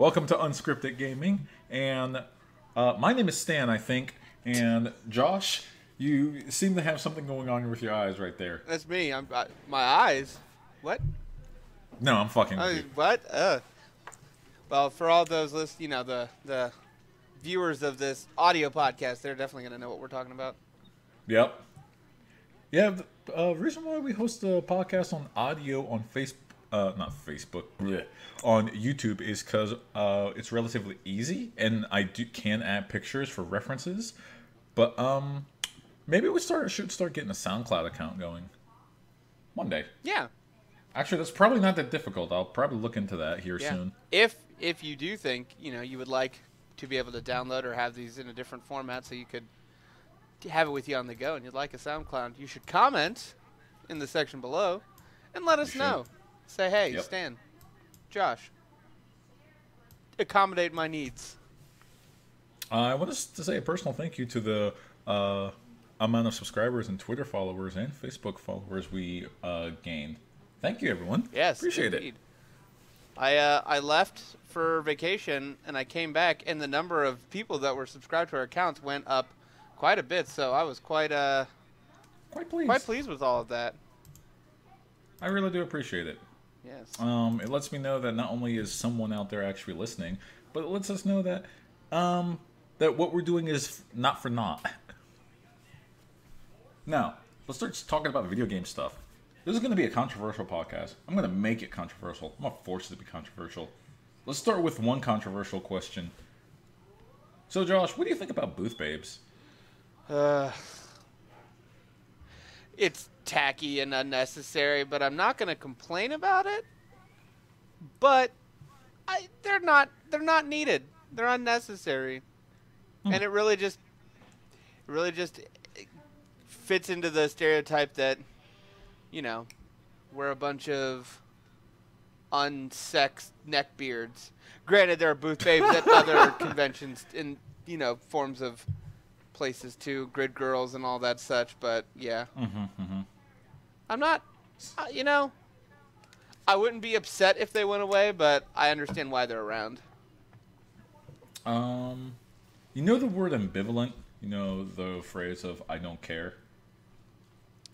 Welcome to Unscripted Gaming, and my name is Stan, I think, and Josh, you seem to have something going on with your eyes right there. That's me. My eyes. What? No, I'm fucking with you. What? Well, for all those the viewers of this audio podcast, they're definitely gonna know what we're talking about. Yep. Yeah, the reason why we host a podcast on audio on not Facebook, bleh, on YouTube is because it's relatively easy, and I can add pictures for references. But maybe we should start getting a SoundCloud account going one day. Yeah. Actually, that's probably not that difficult. I'll probably look into that here soon. If you do think you would like to be able to download or have these in a different format, so you could have it with you on the go, and you'd like a SoundCloud, you should comment in the section below and let us know. Say, hey, Yep. Stan, Josh, accommodate my needs. I want to say a personal thank you to the amount of subscribers and Twitter followers and Facebook followers we gained. Thank you, everyone. Yes, appreciate indeed. it. I left for vacation, and I came back, and the number of people that were subscribed to our accounts went up quite a bit. So I was quite pleased with all of that. I really do appreciate it. Yes. It lets me know that not only is someone out there actually listening, but it lets us know that that what we're doing is not for naught. Now, let's start talking about video game stuff. This is going to be a controversial podcast. I'm going to make it controversial. I'm going to force it to be controversial. Let's start with one controversial question. So, Josh, what do you think about booth babes? It's tacky and unnecessary, but I'm not going to complain about it. But they're not needed. They're unnecessary, and it really just fits into the stereotype that we're a bunch of unsexed neckbeards. Granted, there are booth babes at other conventions in forms of places too, grid girls and all that such, but yeah. I'm not, I wouldn't be upset if they went away, but I understand why they're around. You know the word ambivalent? You know the phrase of I don't care?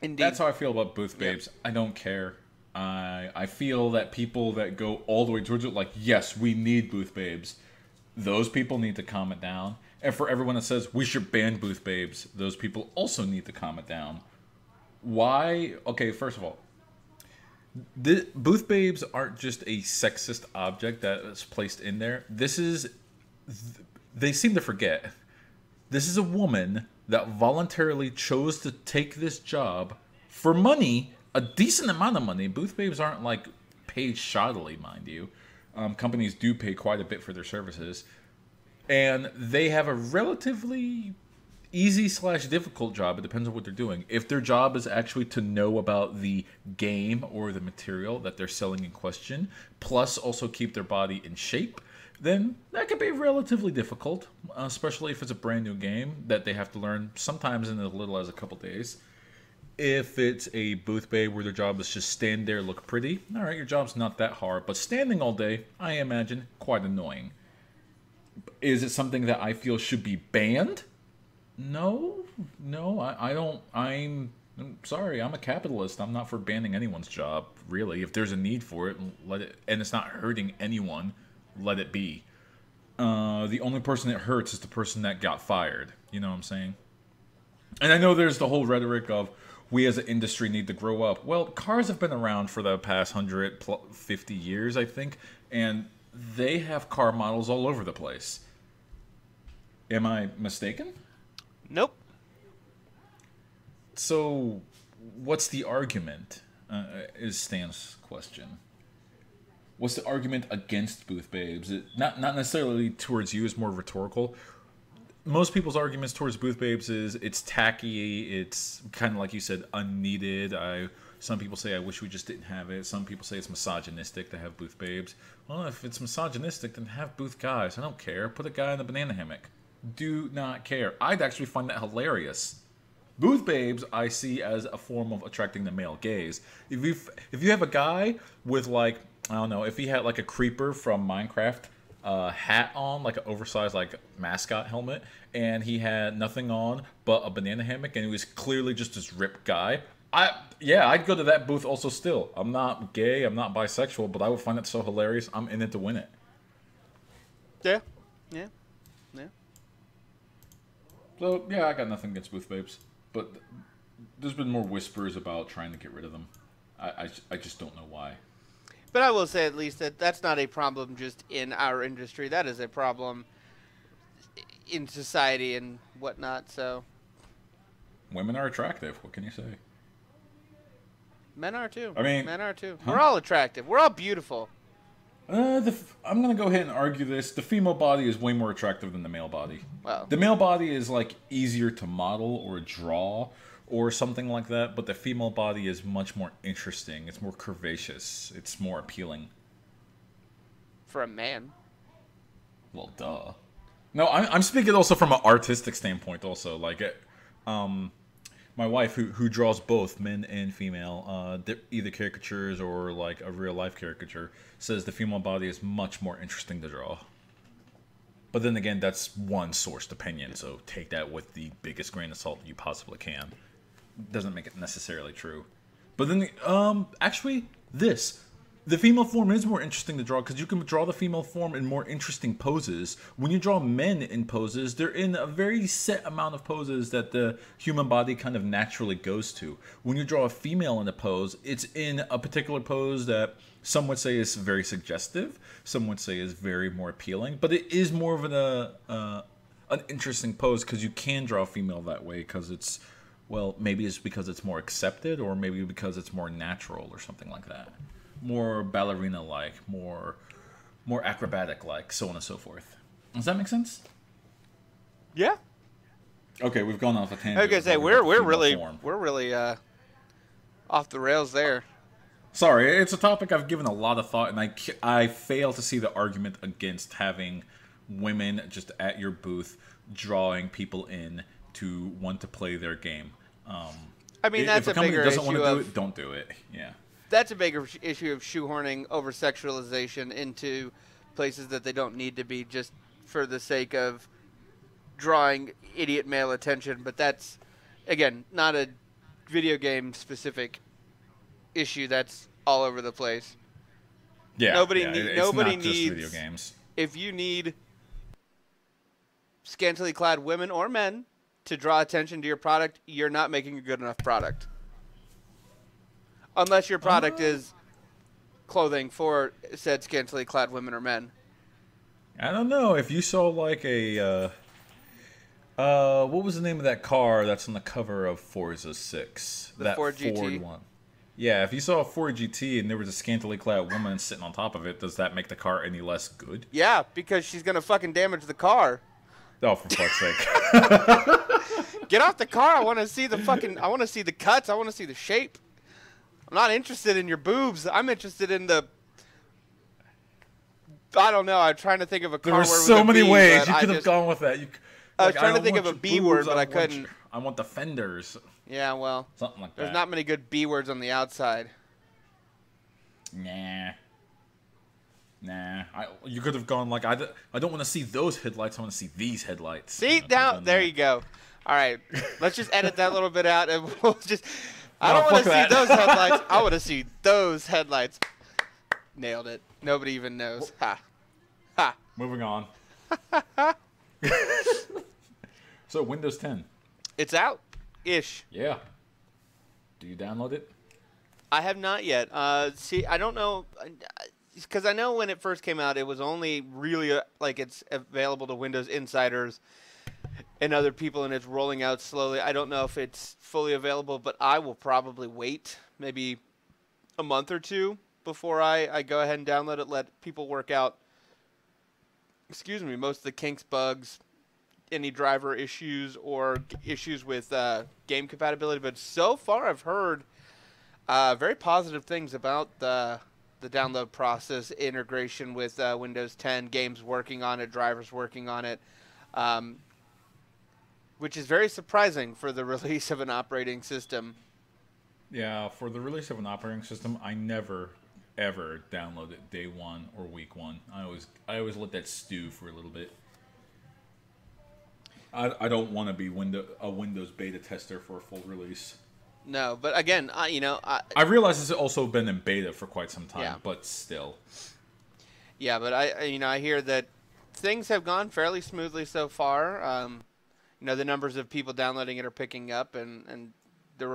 Indeed. That's how I feel about booth babes. Yep. I don't care. I feel that people that go all the way towards it, like, yes, we need booth babes, those people need to calm it down. And for everyone that says we should ban booth babes, those people also need to calm it down. Why? Okay, first of all, the booth babes aren't just a sexist object that is placed in there. They seem to forget. This is a woman that voluntarily chose to take this job for money, a decent amount of money. Booth babes aren't like paid shoddily, mind you. Companies do pay quite a bit for their services. And they have a relatively easy/difficult job. It depends on what they're doing. If their job is actually to know about the game or the material that they're selling in question, plus also keep their body in shape, then that could be relatively difficult, especially if it's a brand new game that they have to learn sometimes in as little as a couple days. If it's a booth babe where their job is just stand there, look pretty, all right, your job's not that hard, but standing all day, I imagine, quite annoying. Is it something that I feel should be banned? No, I don't. I'm sorry, I'm a capitalist. I'm not for banning anyone's job, really. If there's a need for it, let it, and it's not hurting anyone, let it be. The only person it hurts is the person that got fired. You know what I'm saying? And I know there's the whole rhetoric of we as an industry need to grow up. Well, cars have been around for the past 150 years, I think, and they have car models all over the place. Am I mistaken? Nope. So, what's the argument? Is Stan's question. What's the argument against booth babes? Not necessarily towards you, it's more rhetorical. Most people's arguments towards booth babes is it's tacky, it's kind of like you said, unneeded. Some people say I wish we just didn't have it. Some people say it's misogynistic to have booth babes. Well, if it's misogynistic, then have booth guys. I don't care. Put a guy in a banana hammock. Do not care. I'd actually find that hilarious. Booth babes I see as a form of attracting the male gaze. If you have a guy with, like, I don't know, if he had like a creeper from Minecraft hat on, like an oversized like mascot helmet, and he had nothing on but a banana hammock, and he was clearly just this ripped guy. I'd go to that booth also still. I'm not gay, I'm not bisexual, but I would find it so hilarious. I'm in it to win it. Yeah. Yeah. Yeah. So, yeah, I got nothing against booth babes. But there's been more whispers about trying to get rid of them. I just don't know why. But I will say at least that that's not a problem just in our industry. That is a problem in society and whatnot. So Women are attractive. What can you say? men are too. I mean, men are too. huh? We're all attractive. We're all beautiful. I'm going to go ahead and argue this. The female body is way more attractive than the male body. Well, The male body is, like, easier to model or draw or something like that, but the female body is much more interesting. It's more curvaceous. It's more appealing. for a man. Well, duh. No, I'm speaking also from an artistic standpoint also. Like, my wife, who draws both men and female, either caricatures or, like, a real-life caricature, says the female body is much more interesting to draw. But then again, that's one sourced opinion, so take that with the biggest grain of salt you possibly can. Doesn't make it necessarily true. But then, actually, the female form is more interesting to draw because you can draw the female form in more interesting poses. When you draw men in poses, they're in a very set amount of poses that the human body kind of naturally goes to. When you draw a female in a pose, it's in a particular pose that some would say is very suggestive, some would say is very more appealing, but it is more of an interesting pose because you can draw a female that way because it's, well, maybe it's because it's more accepted or maybe because it's more natural or something like that. More ballerina-like, more acrobatic-like, so on and so forth. Does that make sense? Yeah. Okay, we've gone off a tangent. I was gonna say we're really off the rails there. Sorry, it's a topic I've given a lot of thought, and I fail to see the argument against having women just at your booth drawing people in to want to play their game. I mean, that's if a company bigger doesn't want issue to do of it, don't do it. Yeah. That's a bigger issue of shoehorning over sexualization into places that they don't need to be just for the sake of drawing idiot male attention. But that's, again, not a video game specific issue. That's all over the place. Yeah. Nobody nobody needs just video games. If you need scantily clad women or men to draw attention to your product, you're not making a good enough product. Unless your product is clothing for said scantily clad women or men. I don't know. If you saw like a, what was the name of that car that's on the cover of Forza 6? The that Ford GT. Ford one. Yeah, if you saw a Ford GT and there was a scantily clad woman sitting on top of it, does that make the car any less good? Yeah, because she's going to fucking damage the car. Oh, for fuck's sake. Get off the car. I want to see the cuts. I want to see the shape. I'm not interested in your boobs. I'm interested in the... I don't know. I'm trying to think of a car word with a B. There were so many ways you could have gone with that. I was trying to think of a B word, but I couldn't. I want the fenders. Yeah, well, something like that. There's not many good B words on the outside. Nah. You could have gone like, I don't want to see those headlights. I want to see these headlights. See, now, there you go. All right. Let's just edit that little bit out, and we'll just... I don't want to see those headlights. I want to see those headlights. Nailed it. Nobody even knows. Ha. Ha. Moving on. So, Windows 10. It's out-ish. Yeah. Do you download it? I have not yet. See, I don't know, because I know when it first came out, it was only really, it's available to Windows insiders and other people, and it's rolling out slowly. I don't know if it's fully available, but I will probably wait maybe a month or two before I go ahead and download it, let people work out, most of the kinks, bugs, any driver issues, or issues with game compatibility. But so far I've heard very positive things about the download process, integration with Windows 10, games working on it, drivers working on it. Which is very surprising for the release of an operating system. Yeah, for the release of an operating system, I never, ever download it day one or week one. I always let that stew for a little bit. I don't want to be a Windows beta tester for a full release. No, but again, I realize it's also been in beta for quite some time, but still. Yeah, but I hear that things have gone fairly smoothly so far. The numbers of people downloading it are picking up, and the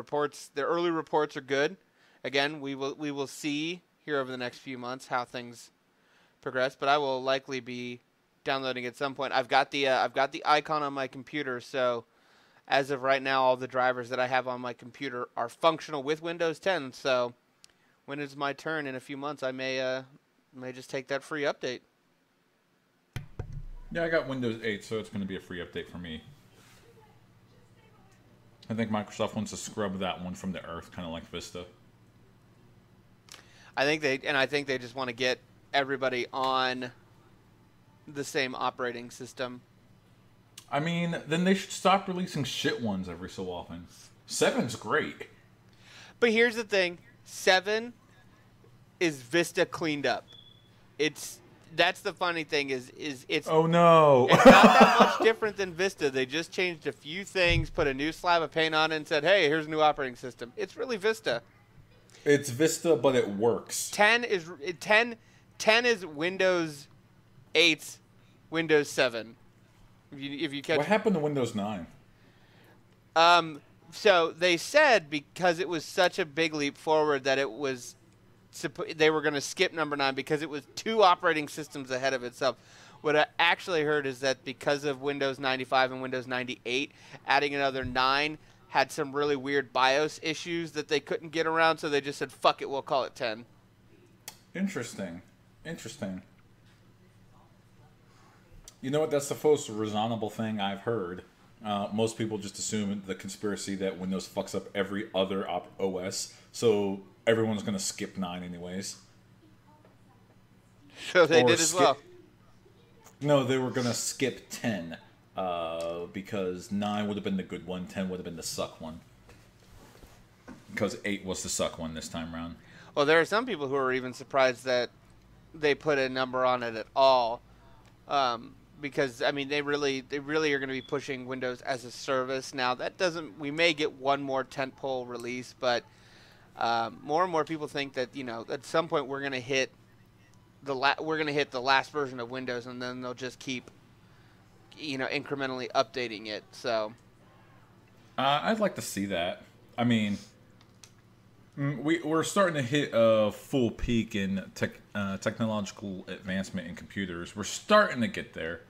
early reports are good. Again, we will see here over the next few months how things progress, but I will likely be downloading at some point. I've got the icon on my computer, so as of right now, all the drivers that I have on my computer are functional with Windows 10. So when it's my turn in a few months, I may just take that free update. Yeah, I got Windows 8, so it's going to be a free update for me. I think Microsoft wants to scrub that one from the earth, kind of like Vista. I think they just want to get everybody on the same operating system. I mean, then they should stop releasing shit ones every so often. 7's great. But here's the thing. 7 is Vista cleaned up. That's the funny thing is it's oh no. It's not that much different than Vista. They just changed a few things, put a new slab of paint on it, and said, "Hey, here's a new operating system." It's really Vista. It's Vista, but it works. 10 is Windows 8's Windows 7. If you catch. What happened to Windows 9? So they said because it was such a big leap forward that they were going to skip number 9 because it was 2 operating systems ahead of itself. What I actually heard is that because of Windows 95 and Windows 98, adding another 9 had some really weird BIOS issues that they couldn't get around, so they just said, fuck it, we'll call it 10. Interesting. You know what? That's the most reasonable thing I've heard. Most people just assume the conspiracy that Windows fucks up every other OS, so everyone's going to skip 9 anyways. So they did as well. No, they were going to skip 10 because 9 would have been the good one, 10 would have been the suck one. Because 8 was the suck one this time around. Well, there are some people who are even surprised that they put a number on it at all. Because I mean, they really are going to be pushing Windows as a service now. We may get one more tentpole release, but more and more people think that at some point we're going to hit the last version of Windows, and then they'll just keep incrementally updating it. So I'd like to see that. I mean, we're starting to hit a full peak in technological advancement in computers. We're starting to get there.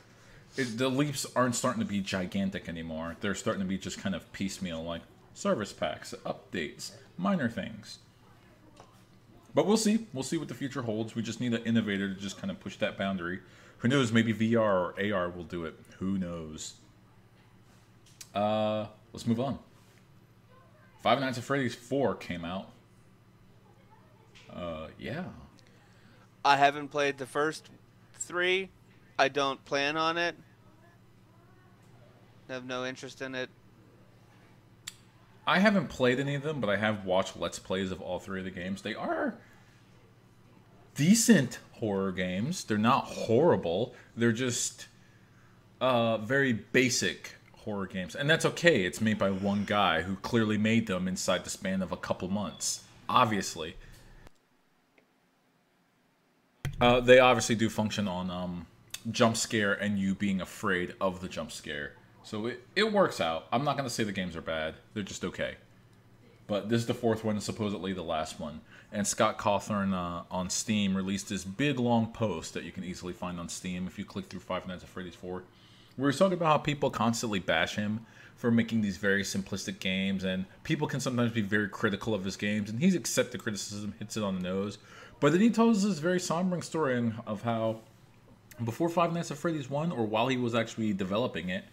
The leaps aren't starting to be gigantic anymore. They're starting to be just kind of piecemeal, like service packs, updates, minor things. But we'll see. We'll see what the future holds. We just need an innovator to just kind of push that boundary. Who knows? Maybe VR or AR will do it. Who knows? Let's move on. Five Nights at Freddy's 4 came out. Yeah. I haven't played the first 3. I don't plan on it. I have no interest in it. I haven't played any of them, but I have watched Let's Plays of all 3 of the games. They are decent horror games. They're not horrible. They're just very basic horror games. And that's okay. It's made by one guy who clearly made them inside the span of a couple months. Obviously. They obviously do function on jump scare and you being afraid of the jump scare. So it works out. I'm not going to say the games are bad. They're just okay. But this is the 4th one and supposedly the last one. And Scott Cawthon on Steam released this big long post that you can easily find on Steam if you click through Five Nights at Freddy's 4. Where he's talking about how people constantly bash him for making these very simplistic games. And people can sometimes be very critical of his games. And he's accepted criticism, hits it on the nose. But then he tells this very sombering story of how before Five Nights at Freddy's 1, or while he was actually developing it,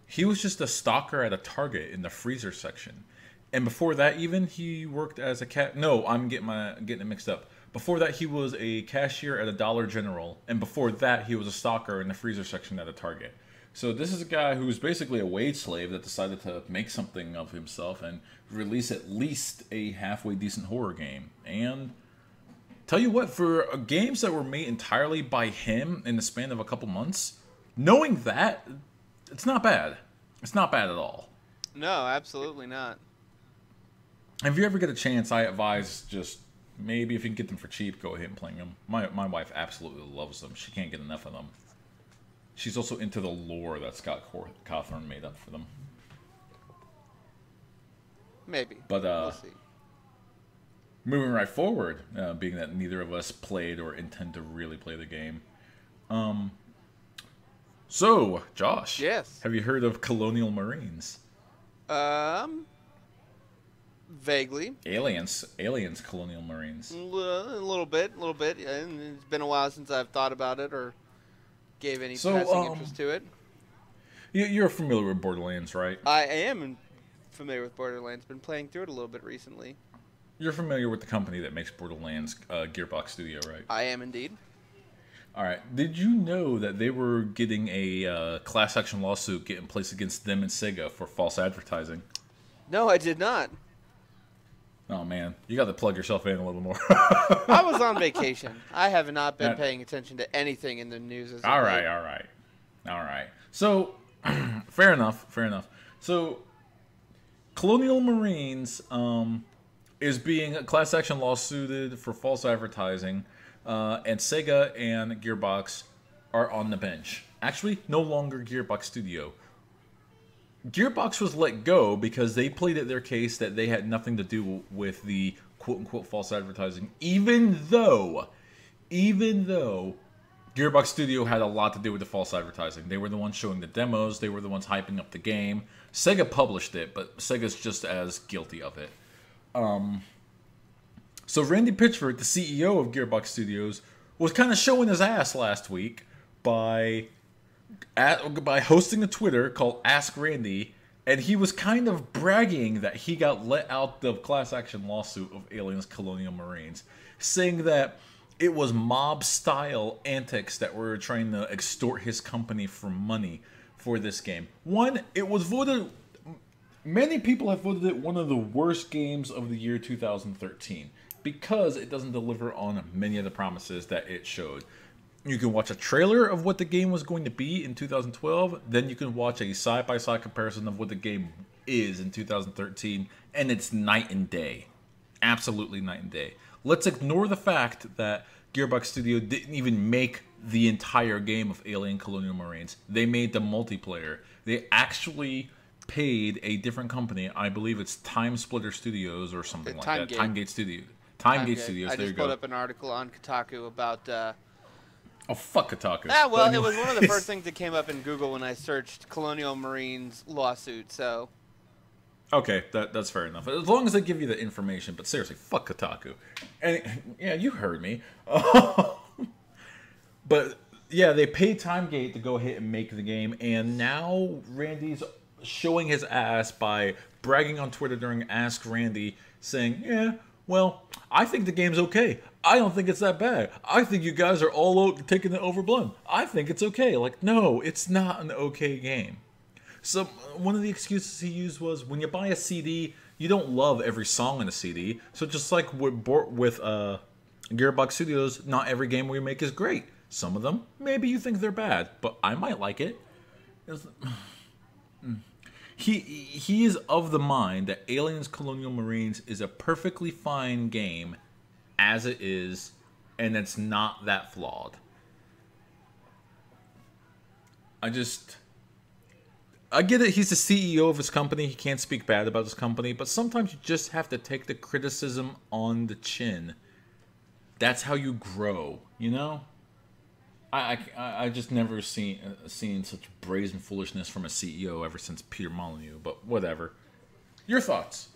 he was just a stalker at a Target in the freezer section. And before that, even, he worked as a cat. No, I'm getting it mixed up. Before that, he was a cashier at a Dollar General. And before that, he was a stalker in the freezer section at a Target. So this is a guy who was basically a wage slave that decided to make something of himself and release at least a halfway decent horror game. And Tell you what, for games that were made entirely by him in the span of a couple months, knowing that, it's not bad. It's not bad at all. No, absolutely not. If you ever get a chance, I advise just maybe if you can get them for cheap, go ahead and play them. My wife absolutely loves them. She can't get enough of them. She's also into the lore that Scott Cawthon made up for them. Maybe. But we'll see. Moving right forward, being that neither of us played or intend to really play the game. So, Josh. Yes. Have you heard of Colonial Marines? Vaguely. Aliens Colonial Marines. A little bit. And it's been a while since I've thought about it or gave any passing interest to it. You're familiar with Borderlands, right? I am familiar with Borderlands. Been playing through it a little bit recently. You're familiar with the company that makes Borderlands, Gearbox Studio, right? I am indeed. All right. Did you know that they were getting a class action lawsuit getting placed against them and Sega for false advertising? No, I did not. Oh, man. You got to plug yourself in a little more. I was on vacation. I have not been paying attention to anything in the news. All right. So, fair enough. So, Colonial Marines is being a class action lawsuited for false advertising, and Sega and Gearbox are on the bench. Actually, no longer Gearbox Studio. Gearbox was let go because they pleaded their case that they had nothing to do with the quote-unquote false advertising, even though Gearbox Studio had a lot to do with the false advertising. They were the ones showing the demos, they were the ones hyping up the game. Sega published it, but Sega's just as guilty of it. So Randy Pitchford, the CEO of Gearbox Studios, was kind of showing his ass last week by hosting a Twitter called Ask Randy, and he was kind of bragging that he got let out the class action lawsuit of Aliens Colonial Marines, saying that it was mob-style antics that were trying to extort his company for money for this game. One, it was voted... Many people have voted it one of the worst games of the year 2013 because it doesn't deliver on many of the promises that it showed. You can watch a trailer of what the game was going to be in 2012, then you can watch a side-by-side comparison of what the game is in 2013, and it's night and day. Absolutely night and day. Let's ignore the fact that Gearbox Studio didn't even make the entire game of Alien Colonial Marines. They made the multiplayer. They actually paid a different company, I believe it's Time Splitter Studios or something like that. Timegate Studios. I just pulled up an article on Kotaku about... Oh, fuck Kotaku. Well, it was one of the first things that came up in Google when I searched Colonial Marines lawsuit, so... Okay, that's fair enough. As long as they give you the information, but seriously, fuck Kotaku. And yeah, you heard me. But yeah, they paid Timegate to go ahead and make the game, and now Randy's showing his ass by bragging on Twitter during Ask Randy, saying, yeah, well, I think the game's okay. I don't think it's that bad. I think you guys are all taking it overblown. I think it's okay. Like, no, it's not an okay game. So one of the excuses he used was, when you buy a CD, you don't love every song in a CD. So just like with Gearbox Studios, not every game we make is great. Some of them, maybe you think they're bad, but I might like it. He is of the mind that Aliens Colonial Marines is a perfectly fine game as it is, and it's not that flawed. I get it, he's the CEO of his company, he can't speak bad about his company, but sometimes you just have to take the criticism on the chin. That's how you grow, you know? I just never seen such brazen foolishness from a CEO ever since Peter Molyneux, but whatever. Your thoughts?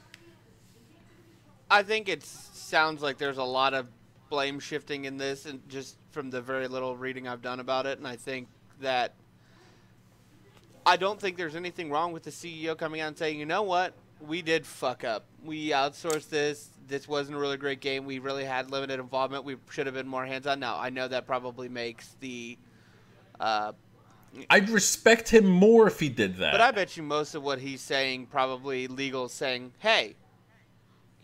I think it sounds like there's a lot of blame shifting in this, and just from the very little reading I've done about it, and I think that I don't think there's anything wrong with the CEO coming out and saying, you know what, we did fuck up. We outsourced this. This wasn't a really great game. We really had limited involvement. We should have been more hands-on. Now, I know that probably makes the... I'd respect him more if he did that. But I bet you most of what he's saying, probably legal, saying, hey,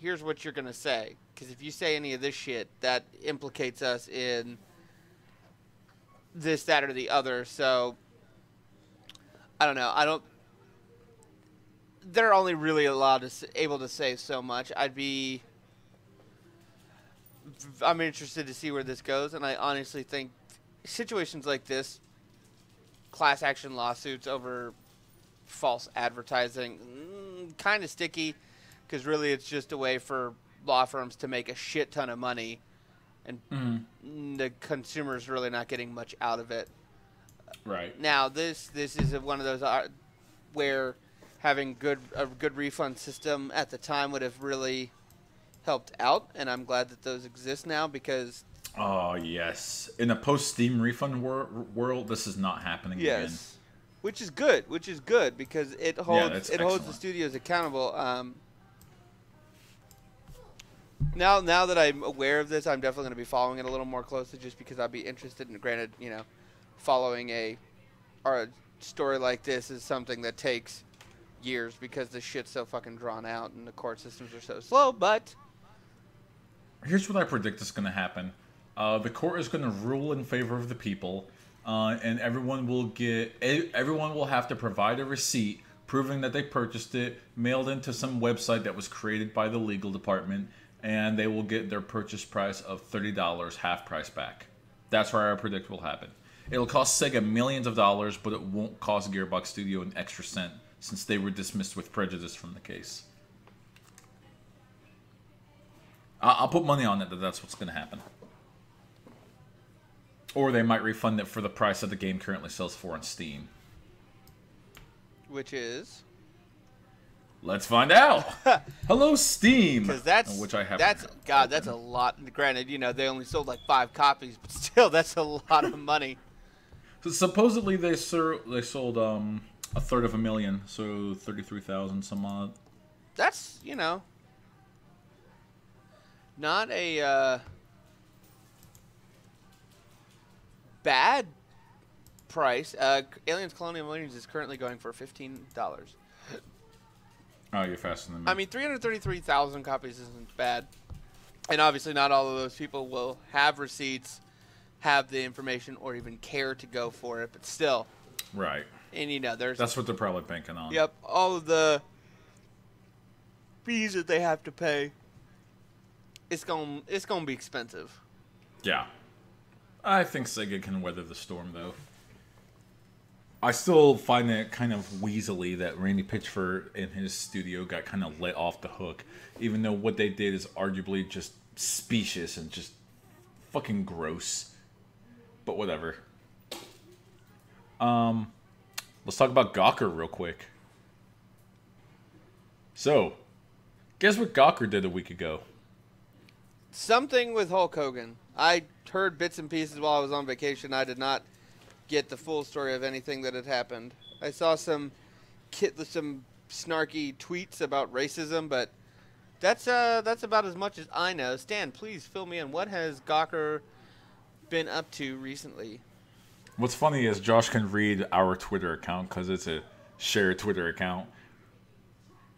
here's what you're gonna say, because if you say any of this shit, that implicates us in this, that, or the other. So I don't know. I don't. They're only really able to say so much. I'm interested to see where this goes, and I honestly think situations like this, class action lawsuits over false advertising, kind of sticky, because really it's just a way for law firms to make a shit ton of money, and the consumer's really not getting much out of it. Right. Now this is one of those where having a good refund system at the time would have really helped out, and I'm glad that those exist now, because oh yes, in a post-Steam refund world, this is not happening again. Yes, which is good because it holds the studios accountable. Now that I'm aware of this, I'm definitely going to be following it a little more closely, just because I'd be interested in. Granted, following a story like this is something that takes years because the shit's so fucking drawn out and the court systems are so slow. But here's what I predict is going to happen. The court is going to rule in favor of the people, and everyone will have to provide a receipt proving that they purchased it, mailed into some website that was created by the legal department, and they will get their purchase price of $30 half price back. That's where I predict will happen. It'll cost Sega millions of dollars, but it won't cost Gearbox Studio an extra cent, since they were dismissed with prejudice from the case. I'll put money on it that that's what's going to happen. Or they might refund it for the price that the game currently sells for on Steam. Which is? Let's find out. Hello, Steam. Because which I have. That's a lot. Granted, they only sold like 5 copies, but still, that's a lot of money. So supposedly they sold 1/3 so 33,000 some odd. That's not a bad price. Aliens Colonial Marines is currently going for $15. Oh, you're faster than me. I mean, 333,000 copies isn't bad. And obviously not all of those people will have receipts, have the information, or even care to go for it, but still. Right. And, that's what they're probably banking on. Yep. All of the fees that they have to pay, it's gonna be expensive. Yeah. I think Sega can weather the storm, though. I still find it kind of weaselly that Randy Pitchford and his studio got kind of let off the hook, even though what they did is arguably just specious and just fucking gross. But whatever. Let's talk about Gawker real quick. So, guess what Gawker did a week ago? Something with Hulk Hogan. I heard bits and pieces while I was on vacation. I did not get the full story of anything that had happened. I saw some snarky tweets about racism, but that's about as much as I know. Stan, please fill me in. What has Gawker been up to recently? What's funny is Josh can read our Twitter account because it's a shared Twitter account.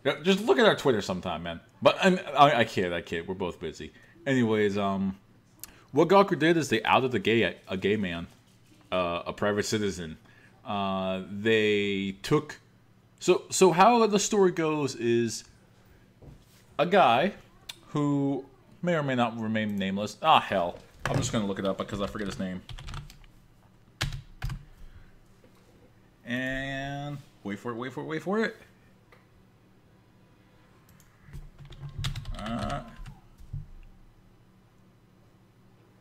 Yeah, just look at our Twitter sometime, man. But I kid. We're both busy. Anyways, what Gawker did is they outed a gay man. A private citizen. They took... So how the story goes is a guy who may or may not remain nameless. Ah, hell. I'm just going to look it up because I forget his name. And... Wait for it.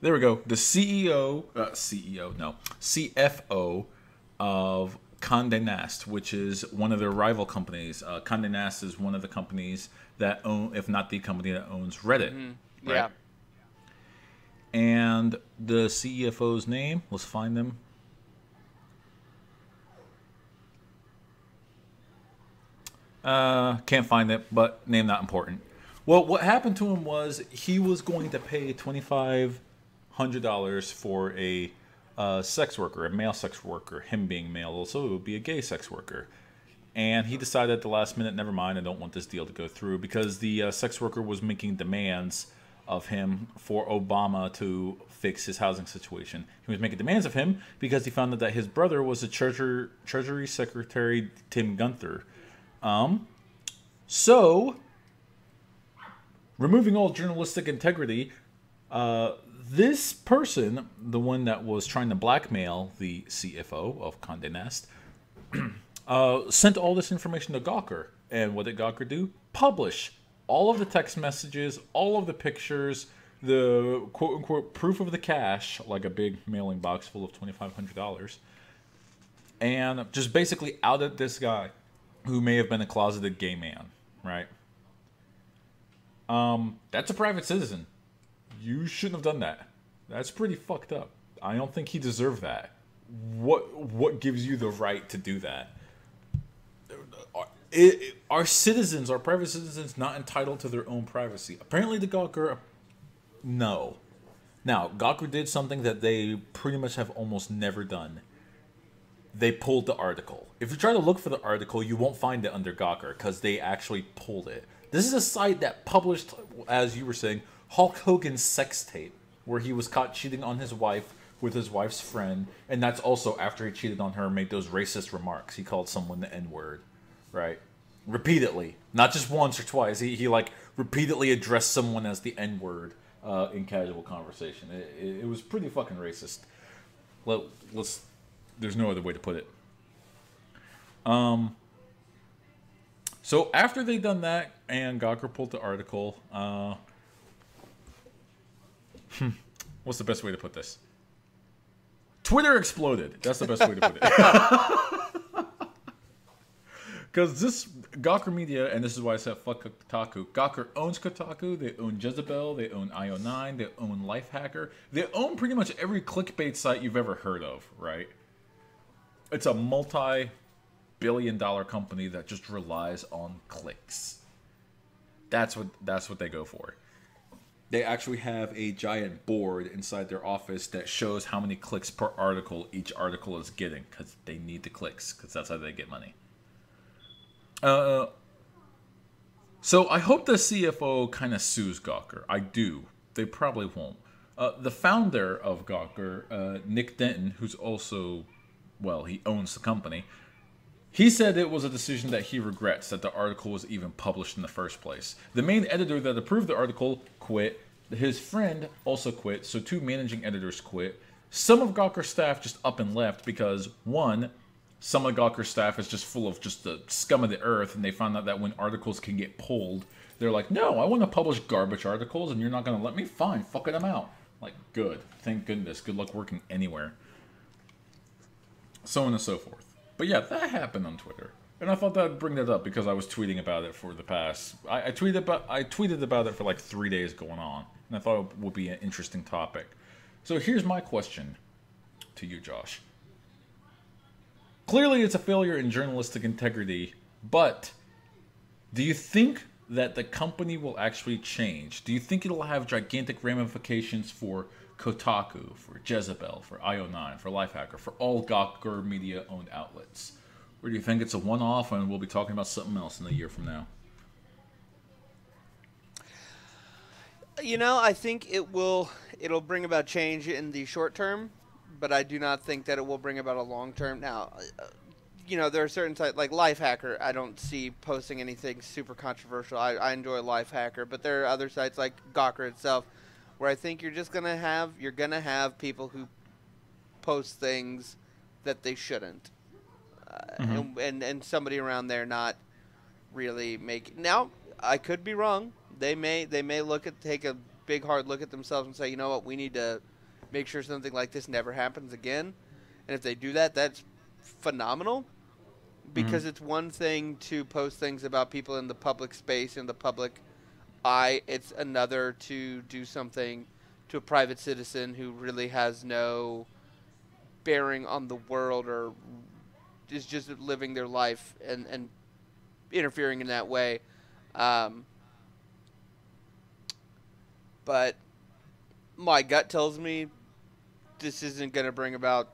There we go. The CFO of Condé Nast, which is one of their rival companies. Condé Nast is one of the companies that own, if not the company that owns Reddit. Mm-hmm. Right? Yeah. And the CFO's name, let's find them. Can't find it, but name not important. Well, what happened to him was he was going to pay $2,500 for a sex worker, a male sex worker, him being male, also it would be a gay sex worker. And he decided at the last minute, never mind, I don't want this deal to go through, because the sex worker was making demands of him for Obama to fix his housing situation. He was making demands of him because he found out that his brother was the Treasury Secretary Tim Gunther. So, removing all journalistic integrity, this person, the one that was trying to blackmail the CFO of Condé Nast, sent all this information to Gawker. And what did Gawker do? Publish all of the text messages, all of the pictures, the quote-unquote proof of the cash, like a big mailing box full of $2,500, and just basically outed this guy who may have been a closeted gay man, right? That's a private citizen. You shouldn't have done that. That's pretty fucked up. I don't think he deserved that. What gives you the right to do that? Are citizens, are private citizens, not entitled to their own privacy? Apparently the Gawker, no. Now, Gawker did something that they pretty much have almost never done. They pulled the article. If you try to look for the article, you won't find it under Gawker, because they actually pulled it. This is a site that published, as you were saying, Hulk Hogan's sex tape, where he was caught cheating on his wife with his wife's friend, and that's also after he cheated on her and made those racist remarks. He called someone the N-word. Right, repeatedly, not just once or twice. He like repeatedly addressed someone as the N-word in casual conversation. It was pretty fucking racist. There's no other way to put it. So after they done that and Gawker pulled the article, what's the best way to put this? Twitter exploded. That's the best way to put it. Because this Gawker Media, and this is why I said fuck Kotaku. Gawker owns Kotaku, they own Jezebel, they own IO9, they own Lifehacker. They own pretty much every clickbait site you've ever heard of, right? It's a multi-billion-dollar company that just relies on clicks. That's what they go for. They actually have a giant board inside their office that shows how many clicks per article each article is getting, because they need the clicks, because that's how they get money. So I hope the CFO kind of sues Gawker. I do. They probably won't. The founder of Gawker, Nick Denton, who's also, well, he owns the company, he said it was a decision that he regrets that the article was even published in the first place. The main editor that approved the article quit. His friend also quit, so 2 managing editors quit. Some of Gawker's staff just up and left because, one, some of Gawker's staff is just full of just the scum of the earth, and they found out that when articles can get pulled, they're like, no, I want to publish garbage articles, and you're not going to let me? Fine, fucking them out. Like, good. Thank goodness. Good luck working anywhere. So on and so forth. But yeah, that happened on Twitter. And I thought that I'd bring that up because I was tweeting about it for the past... I tweeted about it for like 3 days going on, and I thought it would be an interesting topic. So here's my question to you, Josh. Clearly, it's a failure in journalistic integrity, but do you think that the company will actually change? Do you think it'll have gigantic ramifications for Kotaku, for Jezebel, for IO9, for Lifehacker, for all Gawker Media-owned outlets? Or do you think it's a one-off and we'll be talking about something else in a year from now? You know, I think it'll bring about change in the short term, but I do not think that it will bring about a long term. Now, you know, there are certain sites like Lifehacker. I don't see posting anything super controversial. I enjoy Lifehacker, but there are other sites like Gawker itself, where I think you're gonna have people who post things that they shouldn't, and somebody around there not really make. Now, I could be wrong. They may take a big hard look at themselves and say, you know what, we need to make sure something like this never happens again. And if they do that, that's phenomenal, because it's one thing to post things about people in the public space, in the public eye. It's another to do something to a private citizen who really has no bearing on the world or is just living their life and interfering in that way. But my gut tells me this isn't going to bring about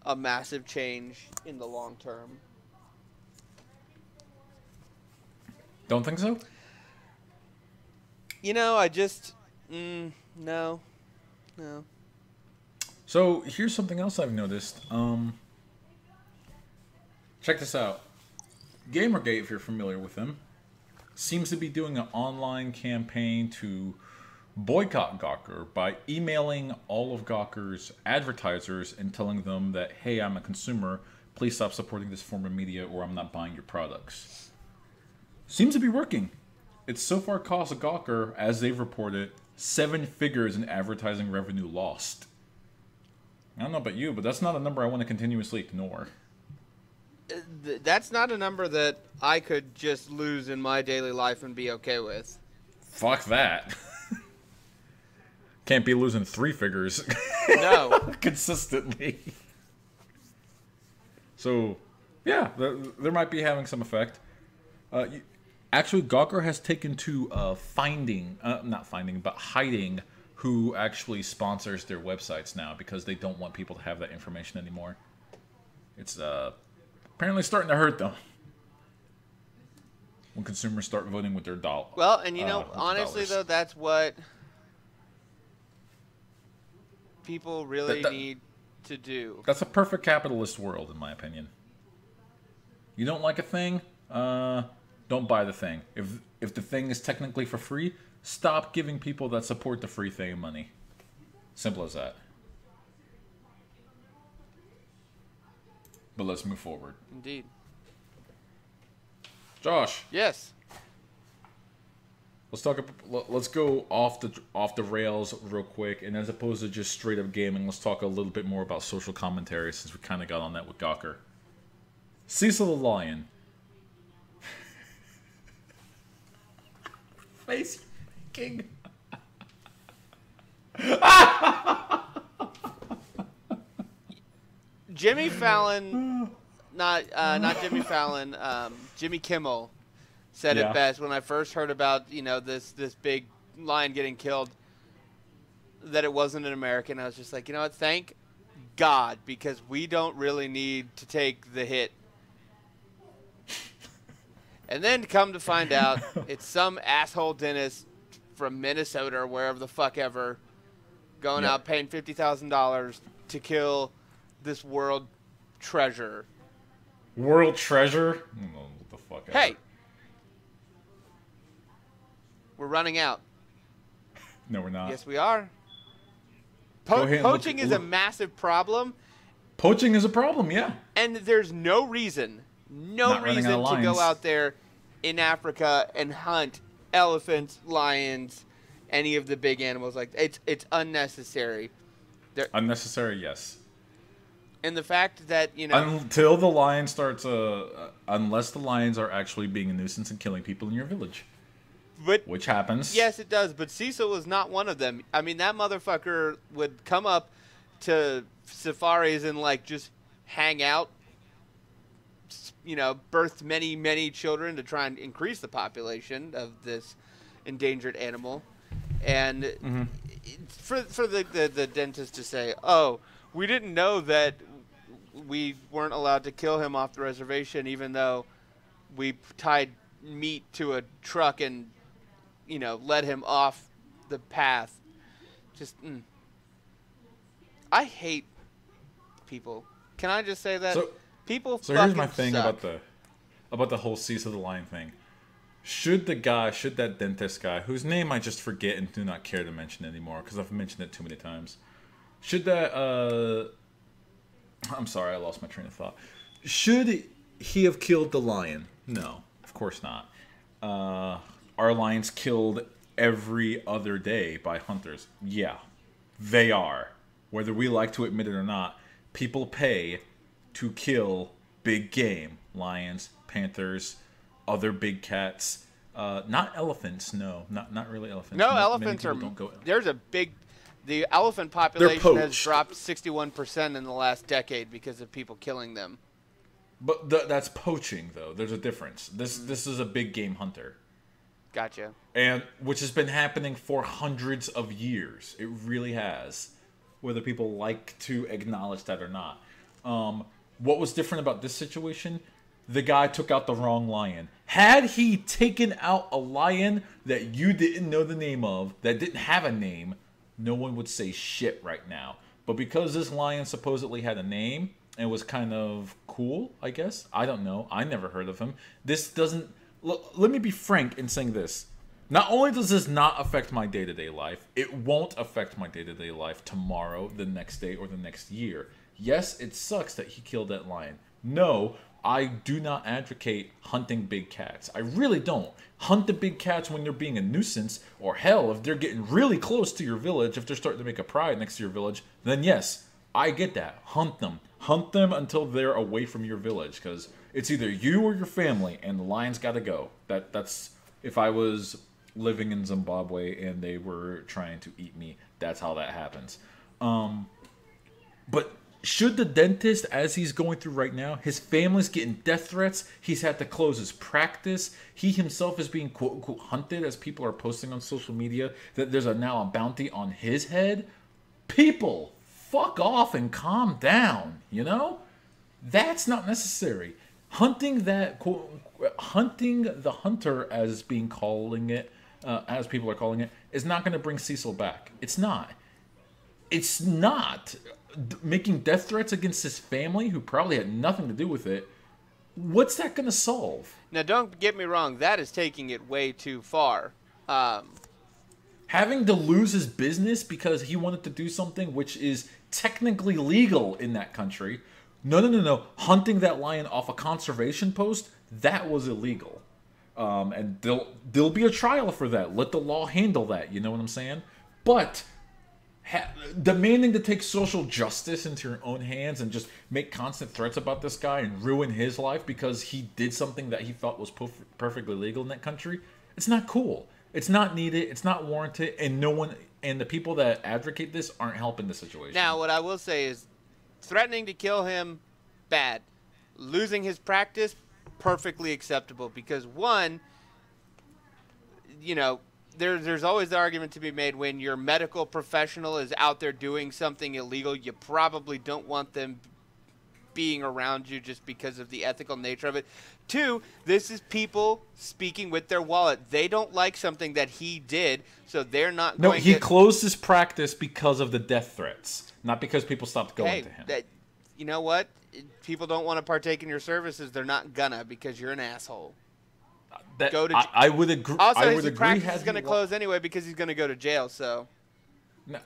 a massive change in the long term. Don't think so? You know, I just no. So here's something else I've noticed. Check this out. Gamergate, if you're familiar with them, seems to be doing an online campaign to boycott Gawker by emailing all of Gawker's advertisers and telling them that, hey, I'm a consumer, please stop supporting this form of media or I'm not buying your products. Seems to be working. It's so far cost Gawker, as they've reported, 7 figures in advertising revenue lost. I don't know about you, but that's not a number I want to continuously ignore. That's not a number that I could just lose in my daily life and be okay with. Fuck that. Can't be losing 3 figures. No. Consistently. So, yeah, there might be having some effect. Actually, Gawker has taken to hiding who actually sponsors their websites now because they don't want people to have that information anymore. It's apparently starting to hurt them when consumers start voting with their dollar. Well, and you know, honestly though, that's what people really need to do. That's a perfect capitalist world, in my opinion. You don't like a thing, don't buy the thing. If the thing is technically for free, stop giving people that support the free thing money. Simple as that. But let's move forward. Indeed. Josh. Yes. Let's go off the rails real quick, and as opposed to just straight up gaming, let's talk a little bit more about social commentary since we kind of got on that with Gawker. Cecil the Lion. Face king. Jimmy Fallon, not Jimmy Fallon, Jimmy Kimmel said it best when I first heard about, you know, this big lion getting killed, that it wasn't an American. I was just like, you know what, thank God, because we don't really need to take the hit. And then come to find out, it's some asshole dentist from Minnesota or wherever the fuck ever going out paying $50,000 to kill this world treasure. World treasure? Oh, what the fuck hey! We're running out. No, we're not. Yes, we are. Poaching is a massive problem. Poaching is a problem, yeah. And there's no reason to go out there in Africa and hunt elephants, lions, any of the big animals. Like it's unnecessary. Unnecessary, yes. And the fact that, you know, until the lion starts, unless the lions are actually being a nuisance and killing people in your village, which happens. Yes, it does. But Cecil was not one of them. I mean, that motherfucker would come up to safaris and like just hang out. You know, birthed many, many children to try and increase the population of this endangered animal. And for the dentist to say, oh, we didn't know that we weren't allowed to kill him off the reservation, even though we tied meat to a truck and, you know, led him off the path. Just, I hate people. Can I just say that? People so fucking here's my thing suck. about the whole Cecil the Lion thing. Should that dentist guy, whose name I just forget and do not care to mention anymore because I've mentioned it too many times, should that I'm sorry, I lost my train of thought. Should he have killed the lion? No, of course not. Are lions killed every other day by hunters? Yeah, they are. Whether we like to admit it or not, people pay to kill big game. Lions, panthers, other big cats. Not elephants, no. Not really elephants. No, elephants are... There's a big... The elephant population has dropped 61% in the last decade because of people killing them. But that's poaching, though. There's a difference. This is a big game hunter. Gotcha. And which has been happening for hundreds of years. It really has. Whether people like to acknowledge that or not. What was different about this situation? the guy took out the wrong lion. Had he taken out a lion that you didn't know the name of, that didn't have a name, no one would say shit right now. But because this lion supposedly had a name and was kind of cool, I guess. I don't know. I never heard of him. This doesn't... Let me be frank in saying this. Not only does this not affect my day-to-day life, it won't affect my day-to-day life tomorrow, the next day, or the next year. Yes, it sucks that he killed that lion. No, I do not advocate hunting big cats. I really don't. Hunt the big cats when they're being a nuisance, or hell, if they're getting really close to your village, if they're starting to make a pride next to your village, then yes, I get that. Hunt them. Hunt them until they're away from your village, because it's either you or your family, and the lion's got to go. That's if I was living in Zimbabwe and they were trying to eat me, that's how that happens. But should the dentist, as he's going through right now, his family's getting death threats, he's had to close his practice, he himself is being quote-unquote hunted, as people are posting on social media, that there's now a bounty on his head. People, fuck off and calm down, you know? That's not necessary. Hunting that, hunting the hunter, as being calling it, as people are calling it, is not going to bring Cecil back. It's not. It's not. Making death threats against his family, who probably had nothing to do with it, what's that going to solve? Now, don't get me wrong. That is taking it way too far. Having to lose his business because he wanted to do something which is technically legal in that country. No. Hunting that lion off a conservation post, that was illegal. And there'll be a trial for that. Let the law handle that. You know what I'm saying? But demanding to take social justice into your own hands and just make constant threats about this guy and ruin his life because he did something that he thought was perfectly legal in that country, it's not cool. It's not needed. It's not warranted. And no one, and the people that advocate this aren't helping the situation. Now, what I will say is threatening to kill him, bad. Losing his practice, perfectly acceptable, because one, you know, there's always the argument to be made when your medical professional is out there doing something illegal, you probably don't want them being around you just because of the ethical nature of it. Two, this is people speaking with their wallet. They don't like something that he did, so they're not going to... No, he closed his practice because of the death threats, not because people stopped going to him. You know what? People don't want to partake in your services. They're not gonna, because you're an asshole. I would agree. Also, I his would practice is going to close anyway because he's going to go to jail. So,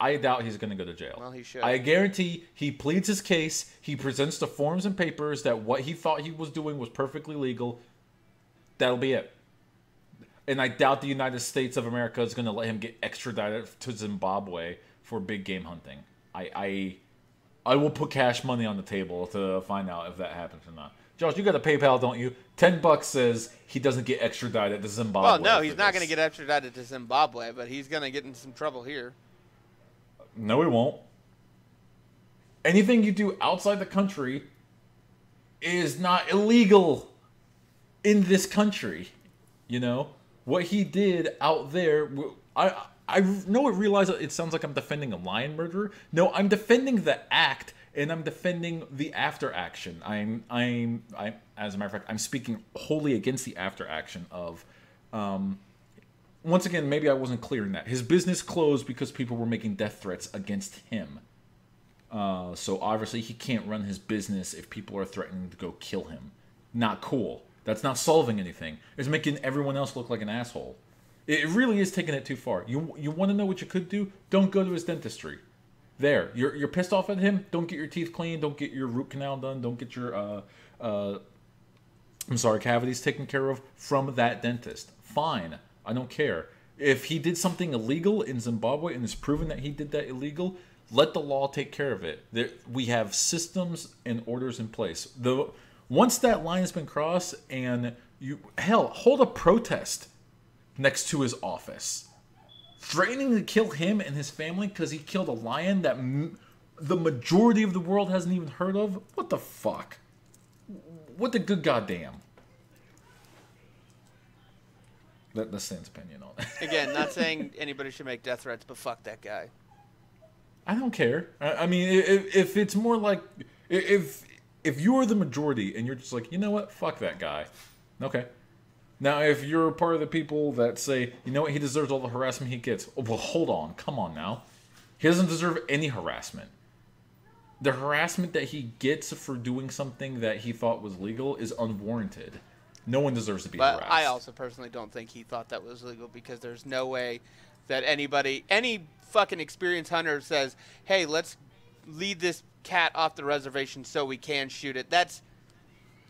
I doubt he's going to go to jail. Well, he should. I guarantee he pleads his case. He presents the forms and papers that what he thought he was doing was perfectly legal. That'll be it. And I doubt the United States of America is going to let him get extradited to Zimbabwe for big game hunting. I will put cash money on the table to find out if that happens or not. Josh, you got a PayPal, don't you? $10 says he doesn't get extradited to Zimbabwe. Well, no, he's not going to get extradited to Zimbabwe, but he's going to get in some trouble here. No, he won't. Anything you do outside the country is not illegal in this country. You know? What he did out there... I know I realize it sounds like I'm defending a lion murderer. No, I'm defending the act... And I'm defending the after action. I'm as a matter of fact, I'm speaking wholly against the after action of, once again, maybe I wasn't clear in that. His business closed because people were making death threats against him. So obviously he can't run his business if people are threatening to go kill him. Not cool. That's not solving anything. It's making everyone else look like an asshole. It really is taking it too far. You want to know what you could do? Don't go to his dentistry. There, you're pissed off at him. Don't get your teeth cleaned. Don't get your root canal done. Don't get your cavities taken care of from that dentist. Fine, I don't care. If he did something illegal in Zimbabwe and it's proven that he did that illegal, let the law take care of it. We have systems and orders in place. Once that line has been crossed, and hold a protest next to his office. Threatening to kill him and his family because he killed a lion that the majority of the world hasn't even heard of? What the fuck? What the good goddamn? That's Stan's opinion on it. Again, not saying anybody should make death threats, but fuck that guy. I don't care. I mean, if it's more like... If if you're the majority and you're just like, you know what, fuck that guy. Okay. Now, if you're part of the people that say, you know what, he deserves all the harassment he gets. Oh, well, hold on. Come on now. He doesn't deserve any harassment. The harassment that he gets for doing something that he thought was legal is unwarranted. No one deserves to be harassed. But I also personally don't think he thought that was legal, because there's no way that any fucking experienced hunter says, hey, let's lead this cat off the reservation so we can shoot it. That's,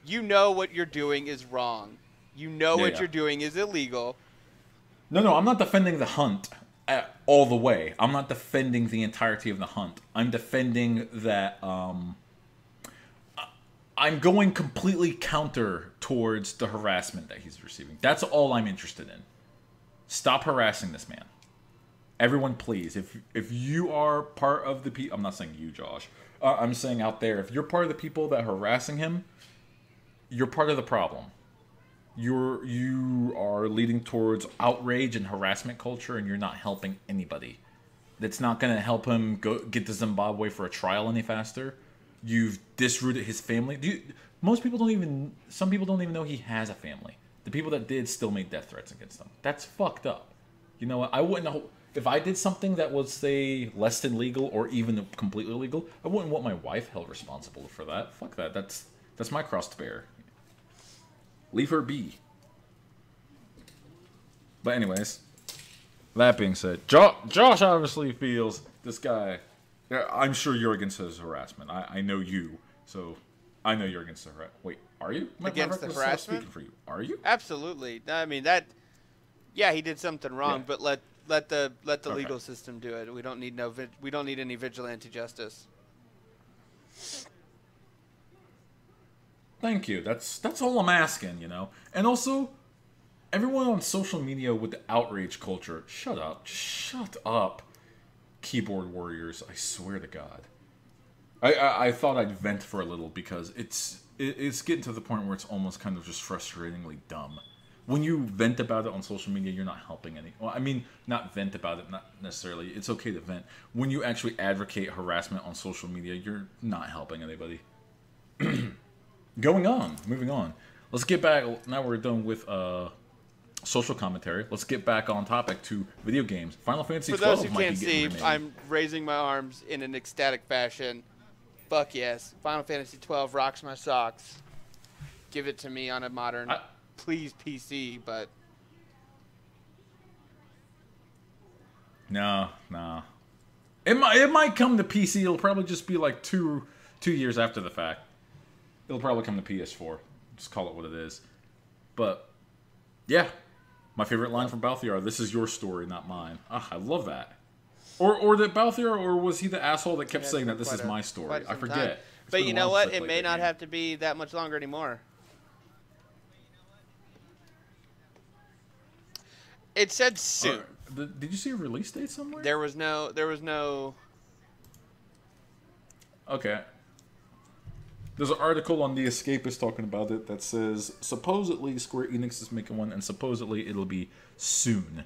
you know what you're doing is wrong. You know what you're doing is illegal. No, I'm not defending the hunt all the way. I'm not defending the entirety of the hunt. I'm defending that I'm going completely counter towards the harassment that he's receiving. That's all I'm interested in. Stop harassing this man. Everyone, please. If you are part of the people... I'm not saying you, Josh. I'm saying out there, if you're part of the people that are harassing him, you're part of the problem. You are leading towards outrage and harassment culture, and you're not helping anybody. That's not going to help him get to Zimbabwe for a trial any faster. You've disrooted his family. Most people don't even... Some people don't even know he has a family. The people that did still made death threats against him. That's fucked up. You know what? I wouldn't... If I did something that was, say, less than legal or even completely illegal, I wouldn't want my wife held responsible for that. Fuck that. That's my cross to bear. Leave her be. But anyways, that being said, Josh obviously feels this guy... I'm sure you're against his harassment. I know you, so I know you're against the harassment. Wait, are you? Against the harassment? Speaking for you. Are you? Absolutely. I mean, that... Yeah, he did something wrong, but let the legal system do it. We don't need any vigilante justice. Thank you. That's all I'm asking, you know. And also, everyone on social media with the outrage culture, shut up, keyboard warriors. I swear to God. I thought I'd vent for a little because it's getting to the point where it's almost kind of just frustratingly dumb. When you vent about it on social media, you're not helping any... Well, I mean, not vent about it, not necessarily. It's okay to vent. When you actually advocate harassment on social media, you're not helping anybody. Moving on. Let's get back... Now we're done with social commentary. Let's get back on topic to video games. Final Fantasy XII. For those who can't see, I'm raising my arms in an ecstatic fashion. Fuck yes. Final Fantasy XII rocks my socks. Give it to me on a modern... Please PC, but no. It might come to PC. It'll probably just be like two years after the fact. It'll probably come to PS4. Just call it what it is. But yeah, my favorite line from Balthier: "This is your story, not mine." Ah, I love that. Or did Balthier, or was he the asshole that kept saying that this is my story? I forget. But you know what? It may not have to be that much longer anymore. It said soon. Did you see a release date somewhere? There was no. Okay. There's an article on The Escapist talking about it that says supposedly Square Enix is making one, and supposedly it'll be soon.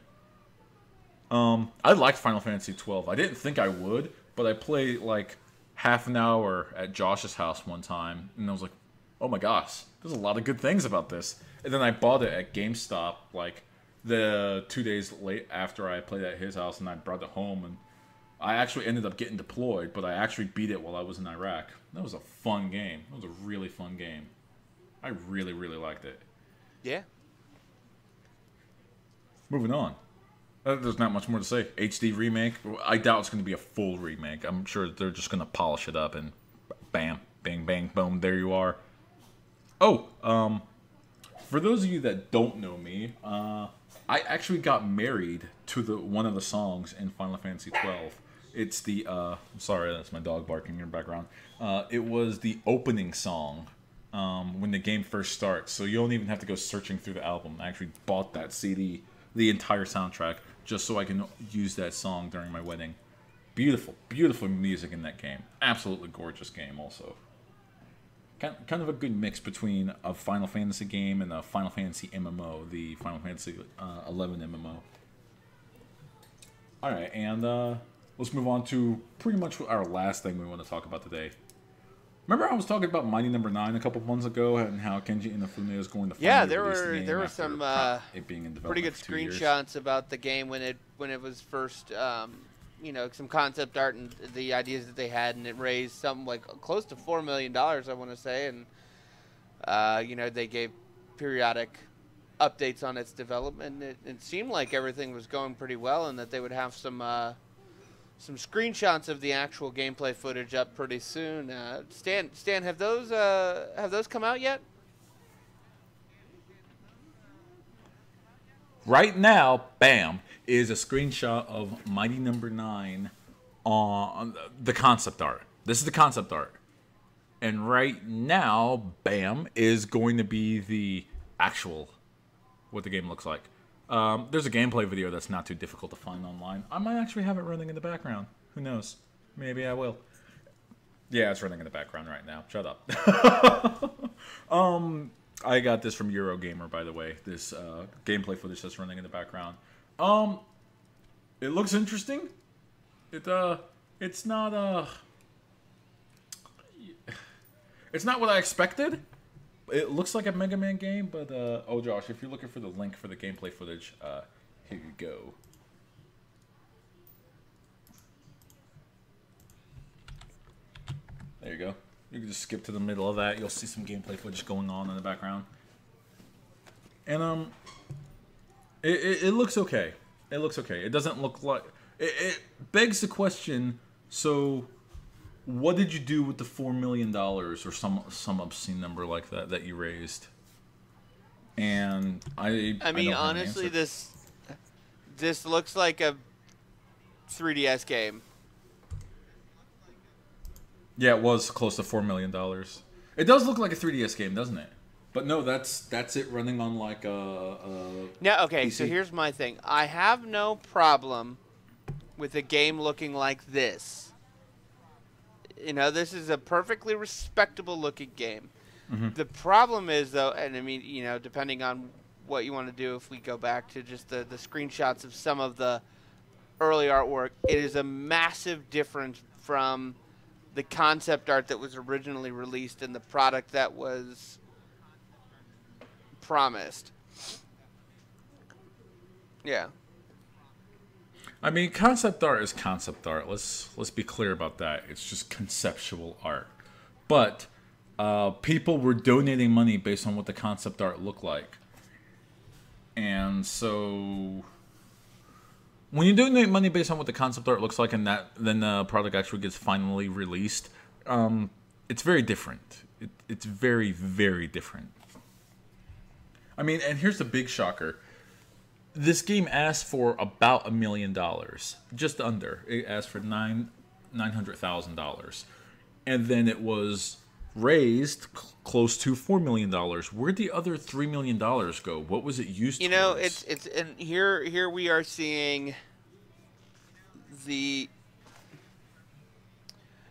I liked Final Fantasy XII. I didn't think I would, but I played like half an hour at Josh's house one time, and I was like, oh my gosh, there's a lot of good things about this. And then I bought it at GameStop like the 2 days late after I played at his house, and I brought it home, and I actually ended up getting deployed, but I actually beat it while I was in Iraq. That was a fun game. That was a really fun game. I really, really liked it. Yeah. Moving on. There's not much more to say. HD remake. I doubt it's going to be a full remake. I'm sure they're just going to polish it up, and bam, bang, bang, boom, there you are. Oh, for those of you that don't know me, I actually got married to one of the songs in Final Fantasy XII. It's the, I'm sorry, that's my dog barking in your background. It was the opening song when the game first starts, so you don't even have to go searching through the album. I actually bought that CD, the entire soundtrack, just so I can use that song during my wedding. Beautiful, beautiful music in that game. Absolutely gorgeous game also. Kind of a good mix between a Final Fantasy game and a Final Fantasy MMO, the Final Fantasy 11 MMO. Alright, and let's move on to pretty much our last thing we want to talk about today. Remember I was talking about Mighty Number 9 a couple months ago and how Kenji Inafune is going to Yeah, finally release the game there were after some it being in development pretty good for 2 years. screenshots about the game when it was first, you know, some concept art and the ideas that they had, and it raised something like close to $4 million, I want to say, and you know, they gave periodic updates on its development. It seemed like everything was going pretty well, and that they would have some screenshots of the actual gameplay footage up pretty soon. Stan, have those come out yet? Right now, bam, is a screenshot of Mighty Number 9 on the concept art. This is the concept art. And right now, bam, is going to be the actual, what the game looks like. There's a gameplay video that's not too difficult to find online. I might actually have it running in the background. Who knows? Maybe I will. Yeah, it's running in the background right now. Shut up. I got this from Eurogamer, by the way. This gameplay footage that's running in the background. It looks interesting. It's not it's not what I expected. It looks like a Mega Man game, but oh Josh, if you're looking for the link for the gameplay footage, here you go. There you go. You can just skip to the middle of that. You'll see some gameplay footage going on in the background. And it looks okay. It looks okay. It doesn't look like it begs the question, so what did you do with the $4 million or some obscene number like that you raised? And I mean, honestly, this looks like a 3DS game. Yeah, it was close to $4 million. It does look like a 3DS game, doesn't it? But no, that's it running on like a now, okay, PC. so here's my thing. I have no problem with a game looking like this. You know, this is a perfectly respectable looking game. Mm-hmm. The problem is, though, and I mean, you know, depending on what you want to do, if we go back to just the screenshots of some of the early artwork, it is a massive difference from the concept art that was originally released and the product that was promised. Yeah. I mean, concept art is concept art. Let's be clear about that. It's just conceptual art. But people were donating money based on what the concept art looked like. And so when you donate money based on what the concept art looks like and then the product actually gets finally released, it's very different. It's very, very different. I mean, and here's the big shocker. This game asked for about $1 million, just under. It asked for $900,000, and then it was raised close to $4 million. Where'd the other $3 million go? What was it used? You know, it's and here we are seeing the.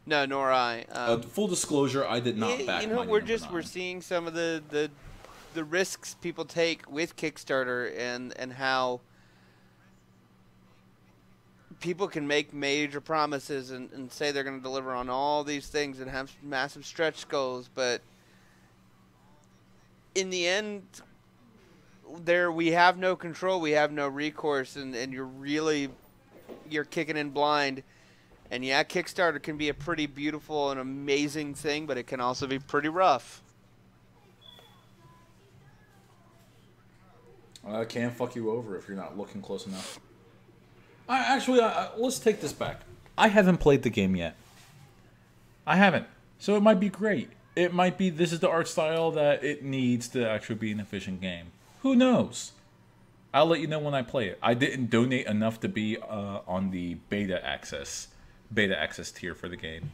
No, nor I. Full disclosure, I did not back. You know, we're seeing some of the risks people take with Kickstarter and how people can make major promises and say they're going to deliver on all these things and have massive stretch goals, but in the end, we have no control, we have no recourse, and you're kicking in blind. And yeah, Kickstarter can be a pretty beautiful and amazing thing, but it can also be pretty rough. I can't fuck you over if you're not looking close enough. Let's take this back. I haven't played the game yet. I haven't. So it might be great. It might be this is the art style that it needs to actually be an efficient game. Who knows? I'll let you know when I play it. I didn't donate enough to be on the beta access tier for the game.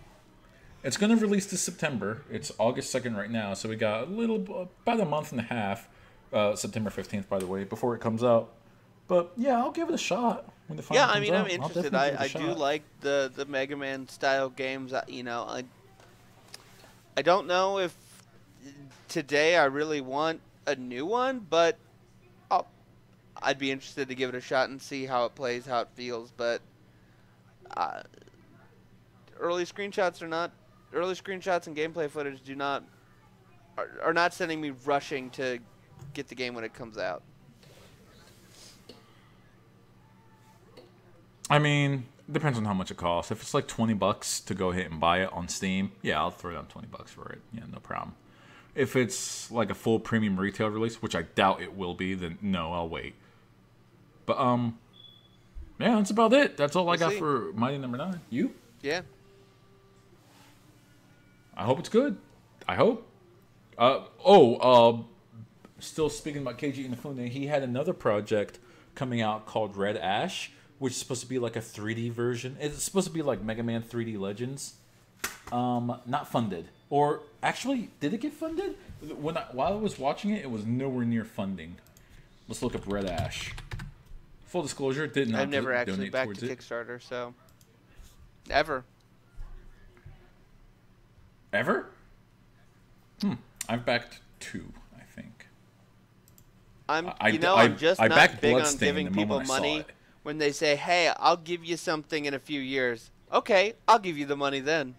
It's going to release this September. It's August 2nd right now, so we got about a month and a half. September 15th, by the way, before it comes out. But yeah, I'll give it a shot when the final comes out. I'm interested. I do like the Mega Man style games. You know, I don't know if today I really want a new one, but I'd be interested to give it a shot and see how it plays, how it feels. But early screenshots are not early screenshots and gameplay footage are not sending me rushing to get the game when it comes out. I mean, depends on how much it costs. If it's like $20 to go ahead and buy it on Steam, yeah, I'll throw down $20 for it. Yeah, no problem. If it's like a full premium retail release, which I doubt it will be, then no, I'll wait. But yeah, that's about it. That's all I got for Mighty Number 9. You? Yeah. I hope it's good. I hope. Still speaking about Keiji Inafune, he had another project coming out called Red Ash, which is supposed to be like a 3D version. It's supposed to be like Mega Man 3D Legends. Not funded. Or actually, did it get funded? While I was watching it, it was nowhere near funding. Let's look up Red Ash. Full disclosure, did not I've never actually donate backed towards to it. Kickstarter, so ever. Ever? I've backed 2, I think. I'm just I not backed big on Bloodstained giving the people moment I saw money it. when they say, "Hey, I'll give you something in a few years." Okay, I'll give you the money then.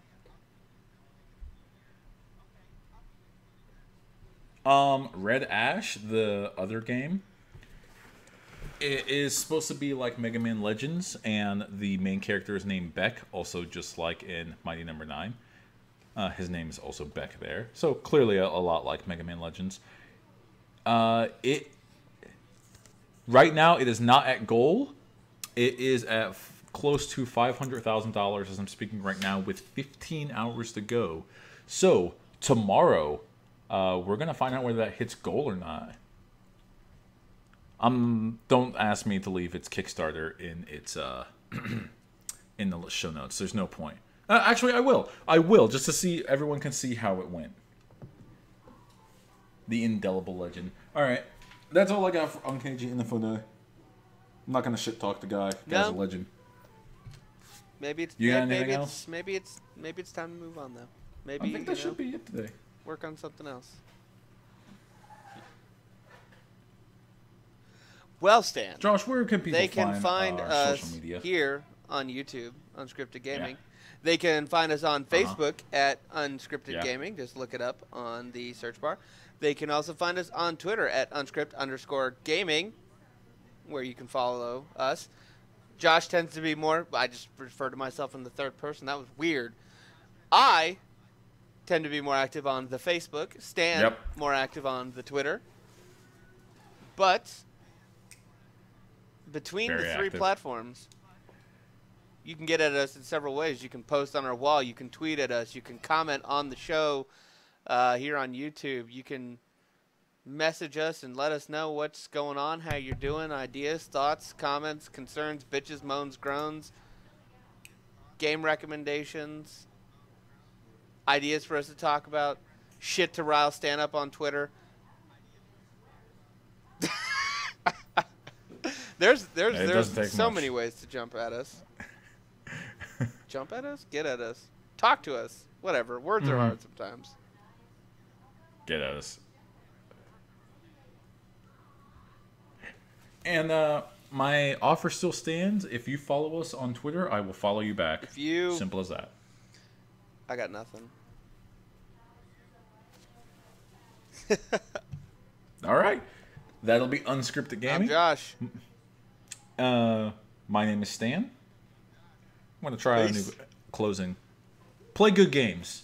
Red Ash, the other game, it is supposed to be like Mega Man Legends, and the main character is named Beck, also just like in Mighty Number 9. His name is also Beck there, so clearly a lot like Mega Man Legends. Right now, it is not at goal. It is at close to $500,000 as I'm speaking right now, with 15 hours to go. So tomorrow, we're gonna find out whether that hits goal or not. Don't ask me to leave its Kickstarter in its in the show notes. There's no point. Actually, I will. I will, just to see, everyone can see how it went. The indelible legend. All right, that's all I got on Keiji Inafune. I'm not gonna shit talk the guy. Guy's a legend. Maybe it's You got anything else? Maybe it's time to move on though. Maybe I think that should be it today. Work on something else. Well, Stan. Josh, where can people find our us social media? here on YouTube, Unscripted Gaming. Yeah. They can find us on Facebook at Unscripted Gaming. Just look it up on the search bar. They can also find us on Twitter at unscript_gaming, where you can follow us. Josh tends to be more, I just refer to myself in the third person. That was weird. I tend to be more active on the Facebook. Stan, more active on the Twitter. But between the three platforms, you can get at us in several ways. You can post on our wall. You can tweet at us. You can comment on the show here on YouTube. You can message us and let us know what's going on, how you're doing, ideas, thoughts, comments, concerns, bitches, moans, groans, game recommendations, ideas for us to talk about, shit to rile Stan up on Twitter. There's so many ways to jump at us. Jump at us? Get at us. Talk to us. Whatever. Words are hard sometimes. Get at us. And my offer still stands. If you follow us on Twitter, I will follow you back. Simple as that. I got nothing. All right. That'll be Unscripted Gaming. I'm Josh. My name is Stan. I'm going to try a new closing. Play good games.